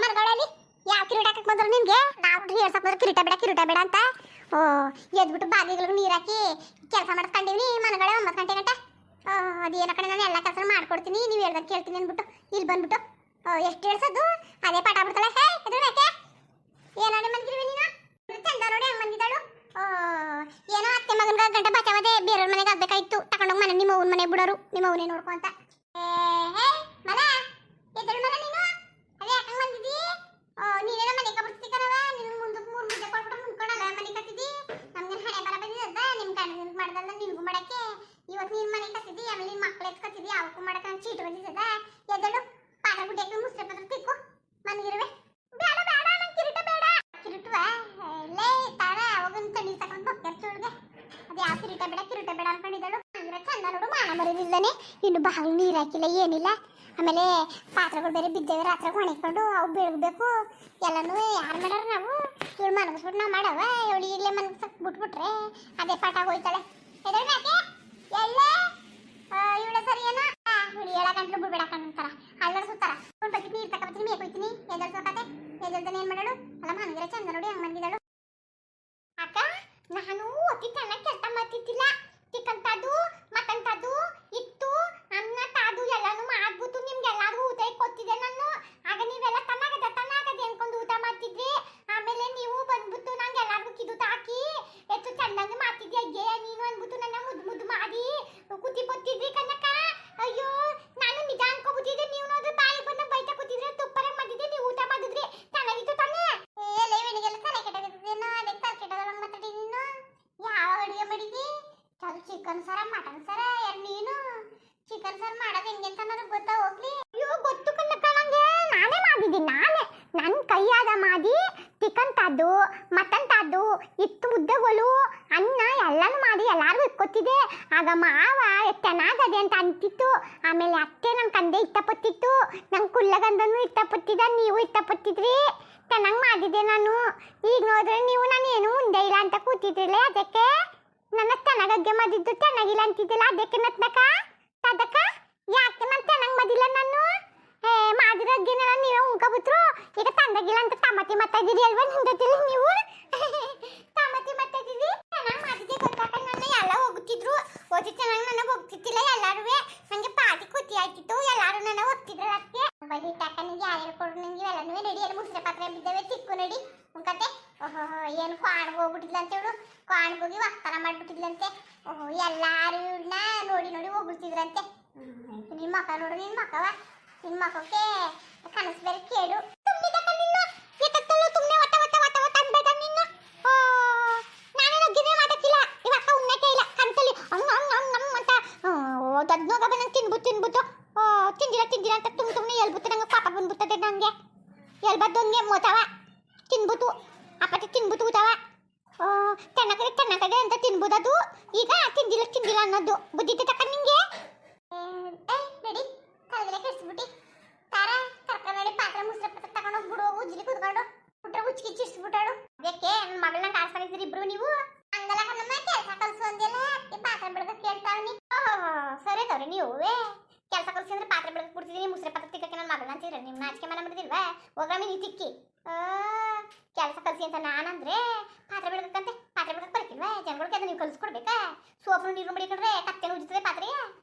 ಮರಗಳಲ್ಲಿ ಯಾವ ಕಿರೀಟ ಹಾಕಕ್ ಬಂದ್ರು ನಿನ್ಗೆ ನಾವು ಹೇಳ್ಸಕ್ ಬಂದ್ರೆ ಕಿರೀಟ ಬೇಡ ಅಂತ ಎದ್ಬಿಟ್ಟು ಬಾಗಿಲಿಗೆ ನೀರು ಹಾಕಿ ಕೆಲಸ ಮಾಡ್ಕೊಂಡಿವ್ನಿ ಮನಗಳ 9 ಗಂಟೆ ಗಂಟ ಅದೇನ ಕಡೆ ನಾನು ಎಲ್ಲ ಕೆಲಸ ಮಾಡ್ಕೊಡ್ತೀನಿ ನೀವು ಹೇಳ್ದಾಗ ಕೇಳ್ತೀನಿ ಅಂದ್ಬಿಟ್ಟು ಇಲ್ಲಿ ಬಂದ್ಬಿಟ್ಟು ಎಷ್ಟು ಹೇಳ್ಸೋದು ಅದೇ ಪಾಠ ಬಿಡ್ತಾಳೆ ಹೇ ಎದುರು ಯಾಕೆ ಏನಾಡಿ ಮನ್ಗಿರುವೆ ನೀನು ಚಂದ ನೋಡಿ ಹಂಗೆ ಬಂದಿದ್ದಾಳು ಏನೋ ಅತ್ತೆ ಮಗನ ಗಂಟೆ ಬಚಾವದೆ ಬೇರೆಯವ್ರ ಮನೆಗೆ ಆಗ್ಬೇಕಾಯ್ತು ತಗೊಂಡೋಗಿ ಮನೆ ನಿಮ್ಮ ಅವ್ನ ಮನೆ ಬಿಡೋರು ನಿಮ್ಮ ಅವನೇ ನೋಡ್ಕೊ ಅಂತ ಹೇ ಮನ ಎದುರು ಮನ ನೀನು ಅದೇ ಯಾಕೆ ಬಂದಿದ್ದೀ ನೀನೇನೋ ಮನೆ ಕಬಿಡ್ತಿ ಕಣವ ನೀನು ಮುಂದಕ್ಕೆ 3 ಮುದ್ದೆ ಕೊಟ್ಬಿಟ್ಟು ಮುಂದ್ಕೊಂಡಲ್ಲ ಮನೆ ಕತ್ತಿದ್ದಿ ನಮ್ಗೆ ಹಣೆ ಬರ ಬಂದಿದ್ದದ ನಿಮ್ಮ ಗಂಡ ಮಾಡ್ದಲ್ಲ ನಿನಗೂ ಮಾಡಕ್ಕೆ ಇವತ್ತು ನೀನು ಮನೆ ಕತ್ತಿದ್ದಿ ಆಮೇಲೆ ನಿನ್ನ ಮಕ್ಕಳು ಎತ್ಕತ್ತಿದ್ದಿ ಅವಕ್ಕೂ ಮಾಡಕ್ಕೆ ನಾನು ಚೀಟು ಬಂದಿದ್ದದ ಎದ್ದಳು ಪಾದ ಗುಡ್ಡೆಗೆ ಮುಸ್ರೆ ಪತ್ರ ತಿಕ್ಕು ಮನಗಿರುವೆ ಬೇಡ ಬೇಡ ನಂಗೆ ಕಿರೀಟ ಬೇಡ ಕಿರೀಟವ ಲೇ ತಾರ ಅವಾಗ ತಣ್ಣೀರು ತಗೊಂಡು ಬಕ್ಕೆರ್ಚೋಳ್ಗೆ ಅದು ಯಾವ ಕಿರೀಟ ಬೇಡ ಅನ್ಕೊಂಡಿದ್ದಳು ಅಂದ್ರೆ ಚಂದ ನೋಡು ಮಾನ ಮರಿದಿದ್ದಾನೆ ಇನ್ನು ಬಾಗಿಲು ನೀರು ಹಾಕಿಲ್ಲ ಏನಿಲ್ಲ ಆಮೇಲೆ ಪಾತ್ರೆಗಳು ಬೇರೆ ಬಿದ್ದೇವೆ ರಾತ್ರಿ ಹೊಣಿಕೊಂಡು ಅವು ಬೆಳಗಬೇಕು ಎಲ್ಲನೂ ಯಾರು ಮಾಡ್ಯಾರ ನಾವು ಇವಳು ಮನಗಿಸ್ಬಿಟ್ಟು ನಾವು ಮಾಡವ ಇವಳು ಈಗಲೇ ಮನಗಿಸಕ್ ಬಿಟ್ಬಿಟ್ರೆ ಅದೇ ಪಾಠ ಹೋಯ್ತಾಳೆ ಎದ್ರೆ ಯಾಕೆ ಎಲ್ಲೇ ಇವಳೆ ಸರಿ ಏನೋ ಇವಳು 7 ಗಂಟಲು ಬಿಡ್ಬೇಡಕ್ಕಂತಾರ ಅಲ್ಲಡ್ಸುತ್ತಾರ ಒಂದು ಬಕೆಟ್ ನೀರು ತಗೊಬತ್ತೀನಿ ಮೇಕ್ ಹೋಯ್ತೀನಿ ಎದರ್ಸೋಕತೆ ಎದರ್ದನ ಏನು ಮಾಡಳು ಅಲ್ಲ ಮನಗಿರ ಚಂದ ನೋಡಿ ಹಂಗೆ ಮನಗಿದಳು ಅಕ್ಕ ನಾನು ಅತಿ ಚೆನ್ನಾಗಿ ಕೆಲಸ ಮಾಡ್ತಿದ್ದಿಲ್ಲ ಚಿಕ್ಕಂತದ್ದು ಮತ್ತಂತದ್ದು ಇತ್ತು ಅನ್ನ ತಾದು ಎಲ್ಲಾನು ಮಾಡ್ಬಿಟ್ಟು ನಿಮ್ಗೆಲ್ಲಾರು ಊಟ ಕೊಟ್ಟಿದ್ದೆ ನಾನು ಆಗ ನೀವೆಲ್ಲ ತನ್ನಾಗದೆ ಅನ್ಕೊಂಡು ಊಟ ಮಾಡ್ತಿದ್ರಿ ಆಮೇಲೆ ನೀವು ಬಂದ್ಬಿಟ್ಟು ನಂಗೆ ಎಲ್ಲಾರ್ಗು ಕಿದುತ ಹಾಕಿ ಎಷ್ಟು ಚೆನ್ನಾಗಿ ಮಾಡ್ತಿದ್ದೆ ಅಯ್ಯೇ ನೀನು ಅಂದ್ಬಿಟ್ಟು ನನ್ನ ಮುದ್ದು ಮಾಡಿ ಕುತಿ ಬತ್ತಿದ್ರಿ ಕನಕ ಅಯ್ಯೋ ನಾನು ನಿಜ ಅನ್ಕೋಬಿಟ್ಟಿದ್ದೆ ನೀವು ನೋಡ್ರಿ ಬಾಯಿ ಬಂದ ಬೈತಾ ಕೂತಿದ್ರೆ ತುಪ್ಪರಾಗ ಮಾಡಿದ್ದೆ ನೀವು ಊಟ ಮಾಡಿದ್ರಿ ಚೆನ್ನಾಗಿತ್ತು ತಾನೇ ಲೇವಣಿಗೆಲ್ಲ ತಲೆ ಕೆಟ್ಟೋಗಿದ್ದೇನೋ ಅದಕ್ಕೆ ತಲೆ ಕೆಟ್ಟೋದಂಗೆ ಮಾತಾಡಿ ನೀನು ಯಾವ ಅಡುಗೆ ಮಾಡಿದ್ದಿ ಅದು ಚಿಕನ್ ಸಾರ ಮಟನ್ ಸಾರ ಯಾರು ನೀನು ಚಿಕನ್ ಸಾರ್ ಮಾಡೋದು ಹೆಂಗೆ ಅಂತ ನನಗೆ ಗೊತ್ತಾ ಹೋಗ್ಲಿ ಅಯ್ಯೋ ಗೊತ್ತು ಕಣಕ್ಕ ನಂಗೆ ನಾನೇ ಮಾಡಿದ್ದೀನಿ ನನ್ನ ಕೈಯಾದ ಮಾಡಿ ಚಿಕನ್ ತಾದ್ದು ಮಟನ್ ತಾದ್ದು ಇತ್ತು ಮುದ್ದೆಗಳು ಅನ್ನ ಎಲ್ಲನೂ ಮಾಡಿ ಎಲ್ಲಾರ್ಗು ಇಟ್ಕೊತಿದ್ದೆ ಆಗ ಮಾವ ಚೆನ್ನಾಗದೆ ಅಂತ ಅಂತಿತ್ತು ಆಮೇಲೆ ಅತ್ತೆ ನನ್ನ ಕಂದೆ ಇಷ್ಟಪಟ್ಟಿತ್ತು ನಂಗೆ ಕುಳ್ಳಗಂದನು ಇಷ್ಟಪಟ್ಟಿದ್ದ ನೀವು ಇಷ್ಟಪಟ್ಟಿದ್ರಿ ಚೆನ್ನಾಗಿ ಮಾಡಿದ್ದೆ ನಾನು ಈಗ ನೋಡಿದ್ರೆ ನೀವು ನಾನು ಏನು ಮುಂದೆ ಇಲ್ಲ ಅಂತ ಕೂತಿದ್ರಲ್ಲ ಅದಕ್ಕೆ ನನ್ನ ಚೆನ್ನಾಗಿ ಅಡ್ಗೆ ಮಾಡಿದ್ದು ಚೆನ್ನಾಗಿಲ್ಲ ಅಂತಿದ್ದಿಲ್ಲ ಅದಕ್ಕೆ ನತ್ನಕ ತದಕ ಯಾಕೆ ನಾನು ಚೆನ್ನಾಗಿ ಮಾಡಿಲ್ಲ ನಾನು ಮಾಡಿರೋ ಅಡ್ಗೆನೆಲ್ಲ ನೀವೇ ಉಣ್ಕೊಬಿಟ್ರು ಈಗ ತಂದಾಗಿಲ್ಲ ಅಂತ ತಮ್ಮತಿ ಮಾತಾಡಿರಿ ಅಲ್ವಾ ನಿಂದಿಲ್ಲ ನೀವು ತಮ್ಮತಿ ಮಾತಾಡಿರಿ ಚೆನ್ನಾಗಿ ಮಾಡಿದ್ದೆ ಗೊತ್ತಾಕ ನನ್ನ ಎಲ್ಲ ಹೋಗ್ತಿದ್ರು ಓದಿ ಚೆನ್ನಾಗಿ ನನಗೆ ಹೋಗ್ತಿದ್ದಿಲ್ಲ ಎಲ್ಲಾರು ನನಗೆ ಪಾಟಿ ಕುತಿ ಆಯ್ತಿತ್ತು ಎಲ್ಲಾರು ನನ್ನ ಹೋಗ್ತಿದ್ರು ಅದಕ್ಕೆ ಬರೀ ನಿಂಗೆ ಯಾರು ಕೊಡು ನಂಗೆ ಎಲ್ಲನೂ ರೆಡಿಯಲ್ಲಿ ಮುಸ್ರೆ ಪಾತ್ರೆ ಬಿದ್ದಾವೆ ತಿಕ್ಕು ನಡಿ ಕತೆ ಓಹೋ ಏನು ಕಾಣ್ಗೆ ಹೋಗ್ಬಿಟ್ಟಿದ್ಲ ಅಂತ ಹೇಳು ಕಾಣ್ಗೆ ಹೋಗಿ ವಾಗ್ತಾನ ಮಾಡ್ಬಿಟ್ಟಿದ್ಲಂತೆ ಓಹೋ ಎಲ್ಲಾರು ಇವ್ಳನ್ನ ನೋಡಿ ಹೋಗ್ಬಿಡ್ತಿದ್ರಂತೆ ನಿನ್ನ ಮಕ್ಕ ನೋಡು ನಿನ್ನ ಮಕ್ಕವ ನಿನ್ನ ಮಕ್ಕಕ್ಕೆ ಕನಸು ಬೇರೆ ಕೇಳು ತುಂಬಿದಕ್ಕ ನಿನ್ನ ಯಾಕತ್ತಲ್ಲ ಸುಮ್ಮನೆ ಒತ್ತ ಅನ್ಬೇಕ ನಿನ್ನ ನಾನೇನು ಅಗ್ಗಿನೇ ಮಾಡಕ್ಕಿಲ್ಲ ಇವಾಗ ಉಣ್ಣಕ್ಕೆ ಇಲ್ಲ ಕನ್ಸಲ್ಲಿ ನಮ್ಮ ಅಂತ ದದ್ನೋಗ ಬಂದು ತಿನ್ಬಿಟ್ಟು ತಿಂದಿರ ಅಂತ ಸುಮ್ಮನೆ ಎಲ್ಬಿಟ್ಟು ನಂಗೆ ಪಾಪ ಬಂದ್ಬಿಡ್ತದೆ ನನಗೆ ಎಲ್ಬದ್ದೊಂಗೆ ಮೋತವ ತಿನ್ಬಿಟ್ಟು ಅಪ್ಪತ್ತೆ ತಿನ್ಬಿಟ್ಟು ಊಟವ ಚೆನ್ನಾಗದೆ ಅಂತ ತಿನ್ಬೋದದು ಈಗ ತಿಂದಿಲ್ಲ ಅನ್ನೋದು ಬುದ್ಧಿ ತಕ್ಕ ನಿಂಗೆ ನಡಿ ಕಳೆದ್ರೆ ಕೆಡಿಸ್ಬಿಟ್ಟು ತಾರ ತರಕಾರಿ ನೋಡಿ ಪಾತ್ರೆ ಮುಸ್ರೆ ಪಾತ್ರೆ ತಗೊಂಡೋಗ್ಬಿಡು ಉಜ್ಜಲಿ ಕುತ್ಕೊಂಡು ಬಿಟ್ರೆ ಉಚ್ಚಿಗೆ ಚಿಡ್ಸ್ಬಿಟ್ಟಾಡು ಅದಕ್ಕೆ ನನ್ನ ಮಗಳನ್ನ ಕಾಲ್ಸ್ಕೊಂಡಿದ್ರಿ ಇಬ್ರು ನೀವು ಹಂಗಲ್ಲ ಕಣಮ್ಮ ಕೆಲಸ ಕಲ್ಸು ಅಂದೆಲ್ಲ ಈ ಪಾತ್ರೆ ಬೆಳಗ್ಗೆ ಕೇಳ್ತಾವನಿ ಸರಿ ತವ್ರಿ ನೀವು ಕೆಲಸ ಕಲ್ಸಿ ಅಂದ್ರೆ ಪಾತ್ರೆ ಬೆಳಗ್ಗೆ ಕೊಡ್ತಿದ್ದೀನಿ ಮುಸ್ರೆ ಪಾತ್ರೆ ತಿಕ್ಕಕ್ಕೆ ನನ್ನ ಮಗಳನ್ನ ಅಂತಿದ್ರೆ ನಿಮ್ಮ ನಾಚಿಕೆ ಮನೆ ಮಾಡಿದಿಲ್ವಾ ಹೋಗಮ್ಮಿ ನೀ ತಿಕ್ಕಿ ಕೆಲಸ ಕಲ್ಸಿ ಅಂತ ನಾನಂದ್ರೆ ಪಾತ್ರೆ ಬೆಳಗಕ್ಕಂತೆ ಪಾತ್ರೆ ಬೆಳಗಕ್ಕೆ ಬರ್ಕಿಲ್ವಾ ಜನಗಳಿಗೆ ಅದು ನೀವು ಕಲಿಸ್ಕೊಡ್ಬೇಕಾ ಸೋಫ್ರು ನೀರು ಮಡಿಕೊಂಡ್ರೆ ಕತ್ತೆ ಉಜ್ತದೆ ಪಾತ್ರೆಯ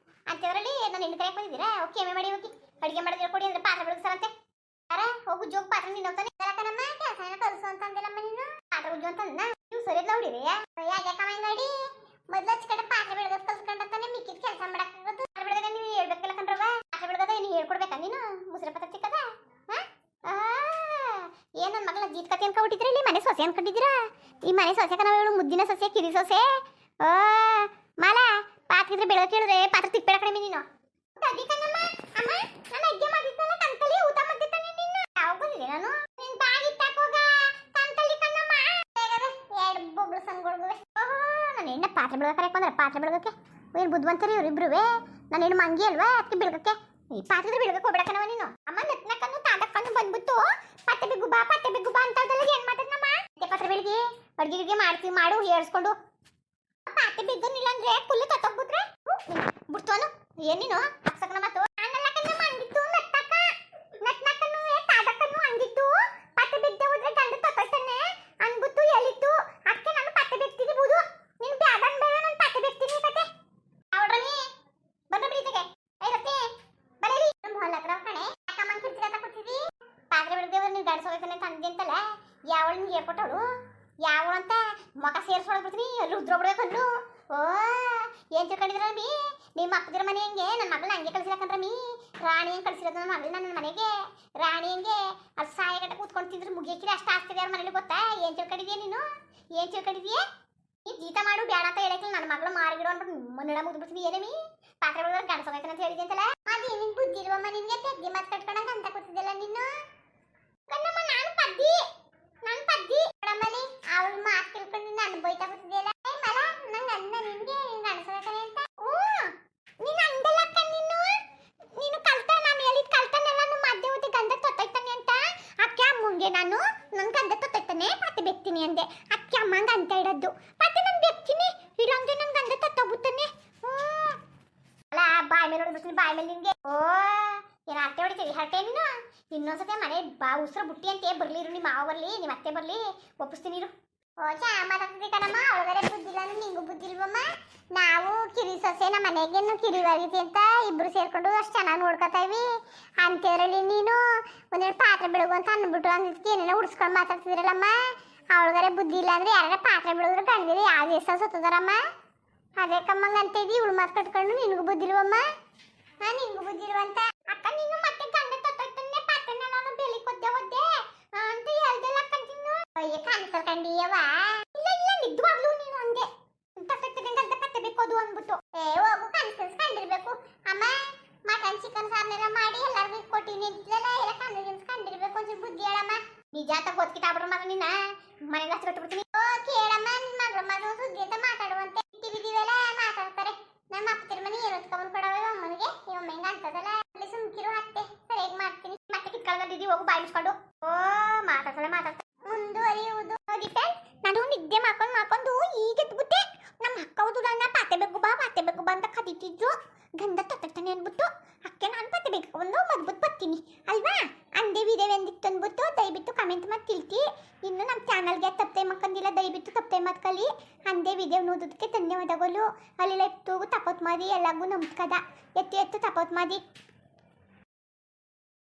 ಅಂತವರಲ್ಲಿ ನಾನು ಹೆಣ್ಣು ಕರೆಯಕ್ಕೆ ಬಂದಿದ್ದೀರಾ ಓಕೆ ಎಮ್ಮೆ ಮಾಡಿ ಹೋಗಿ ಅಡುಗೆ ಮಾಡಿದ್ರೆ ಕೊಡಿ ಅಂದ್ರೆ ಪಾತ್ರೆ ಬೆಳಗ್ಸರಂತೆ ಅರ ಹೋಗು ಜೋಗ್ ಪಾತ್ರೆ ನಿನ್ನೋಗ್ತಾನೆ ನಮ್ಮ ಕೆಲಸ ಏನೋ ಕಲಿಸು ಅಂತ ಅಂದಿಲ್ಲಮ್ಮ ನೀನು ಪಾತ್ರೆ ಉಜ್ಜು ಅಂತ ನೀವು ಸರಿಯಲ್ಲ ನೋಡಿರಿ ಯಾಕೆ ಕಮೆಂಟ್ ಮಾಡಿ ಮೊದಲು ಹಚ್ಕಡೆ ಪಾತ್ರೆ ಬೆಳಗದ್ ಕಲ್ಸ್ಕೊಂಡಂತಾನೆ ಮಿಕ್ಕಿದ ಕೆಲಸ ಮಾಡಕ್ಕಾಗೋದು ಪಾತ್ರೆ ಬೆಳಗದ ನೀವು ಹೇಳ್ಬೇಕಲ್ಲ ಕಣ್ರವ ಪಾತ್ರೆ ಬೆಳಗದ ನೀನು ಹೇಳ್ಕೊಡ್ಬೇಕಾ ನೀನು ಮುಸ್ರೆ ಪಾತ್ರೆ ತಿಕ್ಕದ ಏನ್ ನನ್ನ ಮಗಳ ಜೀತ್ ಕತೆ ಅನ್ಕೊಬಿಟ್ಟಿದ್ರಿ ಇಲ್ಲಿ ಮನೆ ಸೊಸೆ ಅನ್ಕೊಂಡಿದ್ದೀರಾ ಈ ಮನೆ ಸೊಸೆಕ ನಾವು ಹೇಳು ಮುದ್ದಿನ ಸೊಸೆ ಕಿರಿ ಸೊಸೆ ಮಾಲ ಪಾತ್ರೆ ಬೆಳಗ್ಗೆ ಕೇಳಿದ್ರೆ ಪಾತ್ರೆ ತಿಕ್ಬೇಡ ಕಡಿಮೆ ನೀನು ಊಟ ಮಾಡ್ತಿದ್ದಾನೆ ನಿನ್ನ ಯಾವ ಬಂದಿದೆ ನಾನು ನಿನ್ ಬಾಗಿ ತಕೋಗ ಕಂತಲಿ ಕಣ್ಣಮ್ಮ ಎರಡು ಬೊಬ್ಳು ಸನ್ಗೊಳ್ಗುವೆ ನಾನು ಹೆಣ್ಣ ಪಾತ್ರೆ ಬೆಳಗ್ಗೆ ಕರೆಯಕ್ಕೆ ಬಂದ್ರೆ ಪಾತ್ರೆ ಬೆಳಗಕ್ಕೆ ಏನು ಬುದ್ಧಿವಂತರಿ ಇವರಿಬ್ರುವೆ ನಾನು ಹೆಣ್ಣು ಮಂಗಿ ಅಲ್ವಾ ಅದಕ್ಕೆ ಬೆಳಗಕ್ಕೆ ಈ ಪಾತ್ರೆ ಬೆಳಗಕ್ಕೆ ಹೋಗ್ಬೇಡ ಕಣವ ನೀನು ಅಮ್ಮ ನತ್ನಕ್ಕನ್ನು ತಾಂಡಕ್ಕನ್ನು ಬಂದ್ಬಿಟ್ಟು ಪತ್ತೆ ಬಿಗ್ಗು ಬಾ ಅಂತ ಏನ್ ಮಾತಾಡ್ನಮ್ಮ ಪಾತ್ರೆ ಬೆಳಿಗ್ಗೆ ಅಡ್ಗೆ ಮಾಡು ಹೇಳ್ಸ್ಕೊಂಡು ಪಾತ್ರೆ ಬಿದ್ದನಿಲ್ಲ ಅಂದ್ರೆ ಫುಲ್ ತತ್ತೋಗ್ಬಿಟ್ರೆ ಬಿಡ್ತವನು ಏನೇನು ಅಕ್ಸಕನ ಮಾತು ನಾನೆಲ್ಲ ಕಣ್ಣ ಮಂಗಿತ್ತು ನತ್ನಕ್ಕನು ತಾಂಡಕ್ಕನ್ನು ಹಂಗಿತ್ತು ಹೋಯ್ತಾನೆ ತಂದೆ ಅಂತಲ್ಲ ಯಾವಳು ನಿಂಗೆ ಹೇಳ್ಕೊಟ್ಟವಳು ಯಾವಳು ಅಂತ ಮಕ ಸೇರಿಸ್ಕೊಳ್ಬಿಡ್ತೀನಿ ಅಲ್ಲಿ ಉದ್ರೋಬಿಡ್ಬೇಕಲ್ಲು ಓ ಏನ್ ತಿಳ್ಕೊಂಡಿದ್ರ ಮೀ ನಿಮ್ಮ ಅಪ್ಪದಿರ ಮನೆ ಹೆಂಗೆ ನನ್ನ ಮಗಳನ್ನ ಹಂಗೆ ಕಳ್ಸಿರಕಂದ್ರ ಮೀ ರಾಣಿ ಹೆಂಗೆ ಕಳ್ಸಿರೋದು ನನ್ನ ಮಗಳನ್ನ ನನ್ನ ಮನೆಗೆ ರಾಣಿ ಹೆಂಗೆ ಅದು ಸಾಯ ಗಂಟೆ ಕೂತ್ಕೊಂತಿದ್ರು ಮುಗಿಯಕ್ಕಿರಿ ಅಷ್ಟು ಆಸ್ತಿದೆ ಅವ್ರ ಮನೇಲಿ ಗೊತ್ತಾ ಏನ್ ತಿಳ್ಕೊಂಡಿದ್ಯಾ ನೀನು ಏನ್ ತಿಳ್ಕೊಂಡಿದ್ಯಾ ಈ ಜೀತ ಮಾಡು ಬೇಡ ಅಂತ ಹೇಳಕ್ಕಿಲ್ಲ ನನ್ನ ಮಗಳು ಮಾರಿಗಿಡು ಅಂದ್ಬಿಟ್ಟು ಮನೆಳ ಮುಗಿದ್ಬಿಡ್ತೀನಿ ಏನೇಮಿ ಪಾತ್ರೆ ಬೆಳಗ್ಗೆ ಗಣಸೋಗೈತೆ ಅಂತ ಹೇಳಿದೆ ಅಂತಲ್ಲ ಅದೇ ನಿನ್ ಬುದ್ಧಿ ಇಲ್ವಮ್ಮ ನಿನ್ಗೆ ಪೆದ್ದಿ ಮಾತು ಕಟ್ಕೊಂಡಂಗ ಅಂತ ಕೂತಿದ್ದಲ್ಲ ನೀನು ಕಣ್ಣಮ್ಮ ನಾನು ಪದ್ದಿ ನಮ್ಮಲ್ಲಿ ಅವಳ ಮಾತು ತಿಳ್ಕೊಂಡು ನಾನು ಬೈತಾ ಕೂತಿದ್ದೆಲ್ಲ ಮಲ ನಂಗೆ ಅಂದ ನಿನ್ಗೆ ಗಣಸೋಗೈತಾನೆ ಅಂತ ನೀನು ಅಂದಲ್ಲ ನೀನು ಕಲ್ತ ನಾನು ಹೇಳಿದ್ ಕಲ್ತಾನೆಲ್ಲ ನೀವು ಮಧ್ಯೆ ಹೋಗಿ ಗಂಧ ತೊತ್ತೈತಾನೆ ಅಂತ ಅಕ್ಕೆ ಅಮ್ಮಂಗೆ ನಾನು ನನ್ ಗಂಧ ತೊತ್ತೈತಾನೆ ಪತ್ತೆ ಬೆಕ್ತೀನಿ ಅಂದೆ ಅಕ್ಕೆ ಅಮ್ಮಂಗೆ ಅಂತ ಇಡೋದು ಮತ್ತೆ ನಾನು ಬೆಕ್ತೀನಿ ಇಲ್ಲಂದ್ರೆ ನನ್ ಗಂಧ ತೊತ್ತೋಗ್ಬಿಡ್ತಾನೆ ಅಲ್ಲ ಬಾಯ್ ಮೇಲೆ ನೋಡ್ಬಿಡ್ತೀನಿ ಬಾಯ್ ಮೇಲೆ ನಿನ್ಗೆ ಓ ಏನ ಅತ್ತೆ ಹೊಡಿತೀವಿ ಹರಟೆ ನೀನು ಇನ್ನೊಂದ್ಸತಿ ಮನೆ ಬಾ ಉಸಿರು ಬುಟ್ಟಿ ಅಂತೆ ಬರ್ಲಿರು ನಿಮ್ಮ ಮಾವ ಬರ್ಲಿ ನಿಮ್ಮ ಅತ್ತೆ ಬರ್ಲಿ ಒಪ್ಪಿಸ್ತೀನಿ ಇರು ಓ ಚಾ ಮಾತಾಡ್ತಿದ್ದೆ ಕಣಮ್ಮ ಒಳಗಡೆ ಬುದ್ಧಿಲ್ಲ ನಿಂಗೂ ಬುದ್ಧಿಲ್ವಮ್ಮ ನಾವು ಕಿರಿ ಸೊಸೆ ನಮ್ಮ ಮನೆಗೇನು ಕಿರಿವಾಗೈತಿ ಅಂತ ಇಬ್ರು ಸೇರ್ಕೊಂಡು ಅಷ್ಟು ಚೆನ್ನಾಗಿ ನೋಡ್ಕೊತಾ ಇವಿ ಅಂತೇಳಿ ನೀನು ಒಂದೆರಡು ಪಾತ್ರೆ ಬೆಳಗು ಅಂತ ಅಂದ್ಬಿಟ್ಟು ಅಂದಿದ್ದಕ್ಕೆ ಏನೇನೋ ಉಡ್ಸ್ಕೊಂಡು ಮಾತಾಡ್ತಿದ್ರಲ್ಲಮ್ಮ ಅವಳಗರೆ ಬುದ್ಧಿ ಇಲ್ಲ ಅಂದ್ರೆ ಯಾರ ಪಾತ್ರೆ ಬೆಳಗ್ರು ಕಂಡಿರಿ ಯಾವ ದಿವಸ ಸತ್ತದಾರಮ್ಮ ಅದೇ ಕಮ್ಮಂಗ ಅಂತ ಇದ್ದಿ ಇವಳು ಮಾತು ಕಟ್ಕೊಂಡು ನಿನಗೂ ಬುದ್ಧಿಲ್ವಮ್ಮ ನಿನಗೂ ಬುದ್ಧಿಲ್ವಂತ ಅಕ್ಕ ನೀನು ಮತ್ತೆ ಗಂಡ ತೊತ್ತೊಯ್ತಾನೆ ಪಾತ್ರೆನ ನಾನು ಬೆಳಿ ಕೊದ್ದೆ ಅಂತ ಹೇಳ್ದಲ್ಲ ಕಂಟಿನ್ಯೂ ಅಯ್ಯ ಕಾಣಿಸಲ್ ಕಂಡಿಯವ ಇಲ್ಲ ಇಲ್ಲ ನಿಜವಾಗ್ಲೂ ನೀನು ಹಂಗೆ ಅಂತ ಪತ್ತೆ ಬೇಕೋದು ಅಂದ್ಬಿಟ್ಟು ಹೋಗು ಕಂಡಿರ್ಬೇಕು ಅಮ್ಮ ಮಟನ್ ಚಿಕನ್ ಸಾರ್ನೆಲ್ಲ ಮಾಡಿ ಎಲ್ಲರಿಗೂ ಕೊಟ್ಟಿನಿ ಅಂತಿಲ್ಲ ಎಲ್ಲ ಕಂಡಿರ್ಬೇಕು ಒಂಚೂರು ಬುದ್ಧಿ ಹೇಳಮ್ಮ ನಿಜ ಅಂತ ಗೊತ್ತಿಟ್ಟಾಬಿಡ್ರ ಮಗ ನಿನ್ನ ಮನೆಗೆ ಹಚ್ಚಿ ಬಿಟ್ಬಿಡ್ತೀನಿ ಓ ಕೇಳಮ್ಮ ನಿನ್ನ ಮಗಳು ಸುದ್ದಿ ಅಂತ ಮಾತಾಡುವಂತೆ ಟಿವಿದಿವೆಲ್ಲ ಮಾತಾಡ್ತಾರೆ ನಮ್ಮ ಅಪ್ಪತಿರ ಮನೆ ಏನು ಹೊತ್ಕೊಂಡ್ ಕೊಡವೆ ಅಮ್ಮನಿಗೆ ಇವಮ್ಮ ಹೆಂಗ ಅಂತದಲ್ಲ ಅಲ್ಲಿ ಸುಮ್ಕಿರು ಅತ್ತೆ ಸರಿಯಾಗಿ ಮಾಡ್ತೀನಿ ಮತ್ತೆ ಕಿತ್ಕೊಳ್ಳೋದಿದ್ದೀವಿ ಹೋಗು ಬಾಯಿ ಮುಚ್ಕೊಂಡು ಓ ಮಾತಾಡ್ತಾರೆ ಮುಂದುವರಿಯುವುದು ನೋಡಿ ಫ್ರೆಂಡ್ಸ್ ನಾನು ನಿದ್ದೆ ಮಾಡ್ಕೊಂಡು ಈಗ ಎದ್ಬಿಟ್ಟೆ ನಮ್ಮ ಅಕ್ಕ ಹುಡುಗನ್ನ ಪಾತೆ ಬೇಕು ಬಾ ಅಂತ ಕದೀತಿದ್ರು ಗಂಧ ತೊತ್ತಾನೆ ಅಂದ್ಬಿಟ್ಟು ಅಕ್ಕೆ ನಾನು ಪಾತೆ ಬೇಕು ಒಂದು ಮದ್ಬಿಟ್ಟು ಬರ್ತೀನಿ ಅಲ್ವಾ ಅಂದೇ ವಿಡಿಯೋ ಎಂದಿತ್ತು ಅಂದ್ಬಿಟ್ಟು ದಯವಿಟ್ಟು ಕಮೆಂಟ್ ಮಾಡಿ ತಿಳ್ತಿ ಇನ್ನು ನಮ್ಮ ಚಾನಲ್ಗೆ ತಪ್ಪೆ ಮಕ್ಕಂದಿಲ್ಲ ದಯವಿಟ್ಟು ತಪ್ಪೆ ಮಕ್ಕಳಿ ಅಂದೇ ವಿಡಿಯೋ ನೋಡೋದಕ್ಕೆ ಧನ್ಯವಾದಗಳು ಅಲ್ಲಿ ಎತ್ತು ತಪ್ಪೋತ್ ಮಾಡಿ ಎಲ್ಲರಿಗೂ ನಮಸ್ಕಾರ ಎತ್ತು ತಪ್ಪೋತ್ ಮಾಡಿ